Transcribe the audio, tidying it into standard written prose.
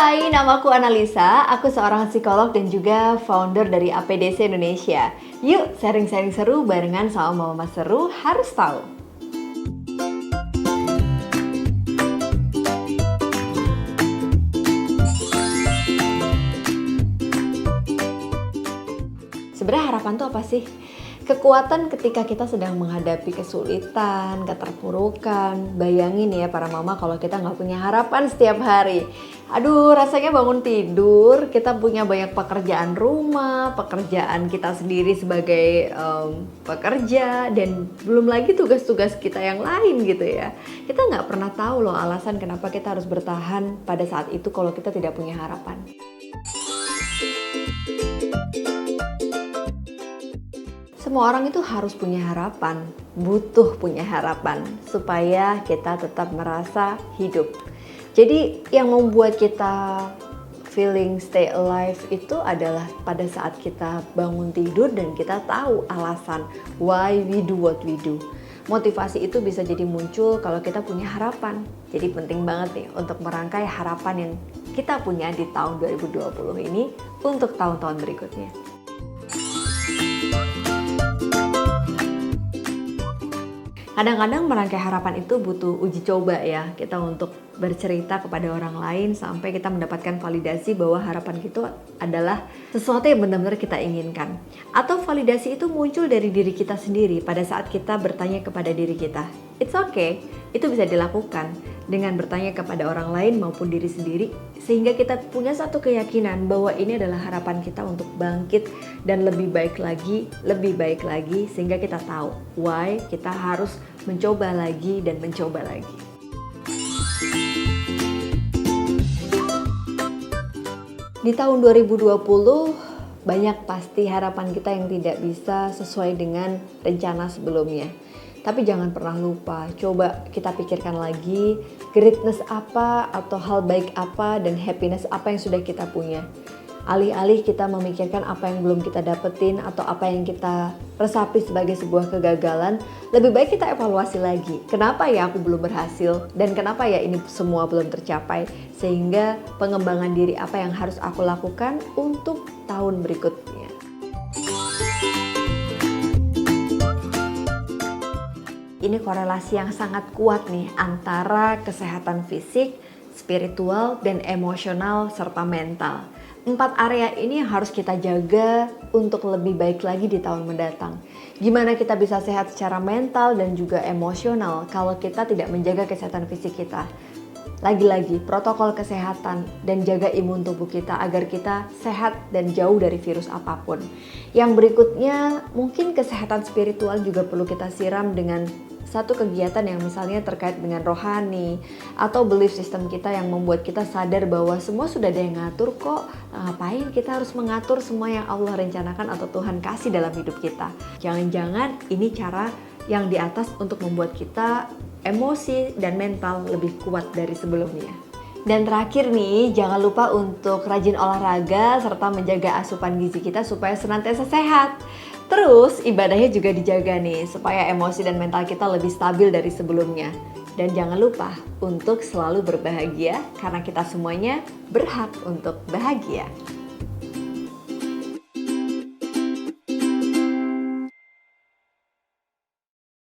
Hai, namaku Analisa. Aku seorang psikolog dan juga founder dari APDC Indonesia. Yuk, sharing-sharing seru barengan sama Mama Seru harus tahu. Sebenarnya harapan tuh apa sih? Kekuatan ketika kita sedang menghadapi kesulitan, keterpurukan. Bayangin ya para mama kalau kita nggak punya harapan setiap hari. Aduh, rasanya bangun tidur, kita punya banyak pekerjaan rumah, pekerjaan kita sendiri sebagai pekerja, dan belum lagi tugas-tugas kita yang lain gitu ya. Kita nggak pernah tahu loh alasan kenapa kita harus bertahan pada saat itu kalau kita tidak punya harapan. Semua orang itu harus punya harapan, butuh punya harapan supaya kita tetap merasa hidup. Jadi yang membuat kita feeling stay alive itu adalah pada saat kita bangun tidur dan kita tahu alasan why we do what we do. Motivasi itu bisa jadi muncul kalau kita punya harapan. Jadi penting banget nih untuk merangkai harapan yang kita punya di tahun 2020 ini untuk tahun-tahun berikutnya. Kadang-kadang merangkai harapan itu butuh uji coba ya, kita untuk bercerita kepada orang lain sampai kita mendapatkan validasi bahwa harapan itu adalah sesuatu yang benar-benar kita inginkan. Atau validasi itu muncul dari diri kita sendiri pada saat kita bertanya kepada diri kita. It's okay, itu bisa dilakukan dengan bertanya kepada orang lain maupun diri sendiri, sehingga kita punya satu keyakinan bahwa ini adalah harapan kita untuk bangkit dan lebih baik lagi, sehingga kita tahu why kita harus mencoba lagi dan mencoba lagi. Di tahun 2020 banyak pasti harapan kita yang tidak bisa sesuai dengan rencana sebelumnya. Tapi jangan pernah lupa, coba kita pikirkan lagi greatness apa atau hal baik apa dan happiness apa yang sudah kita punya. Alih-alih kita memikirkan apa yang belum kita dapetin atau apa yang kita resapi sebagai sebuah kegagalan, lebih baik kita evaluasi lagi. Kenapa ya aku belum berhasil dan kenapa ya ini semua belum tercapai, sehingga pengembangan diri apa yang harus aku lakukan untuk tahun berikutnya. Ini korelasi yang sangat kuat nih antara kesehatan fisik, spiritual, dan emosional serta mental. 4 area ini yang harus kita jaga untuk lebih baik lagi di tahun mendatang. Gimana kita bisa sehat secara mental dan juga emosional kalau kita tidak menjaga kesehatan fisik kita? Lagi-lagi protokol kesehatan dan jaga imun tubuh kita agar kita sehat dan jauh dari virus apapun. Yang berikutnya mungkin kesehatan spiritual juga perlu kita siram dengan satu kegiatan yang misalnya terkait dengan rohani atau belief system kita yang membuat kita sadar bahwa semua sudah ada yang ngatur kok. Ngapain kita harus mengatur semua yang Allah rencanakan atau Tuhan kasih dalam hidup kita? Jangan-jangan ini cara yang di atas untuk membuat kita emosi dan mental lebih kuat dari sebelumnya. Dan terakhir nih, jangan lupa untuk rajin olahraga serta menjaga asupan gizi kita supaya senantiasa sehat. Terus ibadahnya juga dijaga nih supaya emosi dan mental kita lebih stabil dari sebelumnya. Dan jangan lupa untuk selalu berbahagia karena kita semuanya berhak untuk bahagia.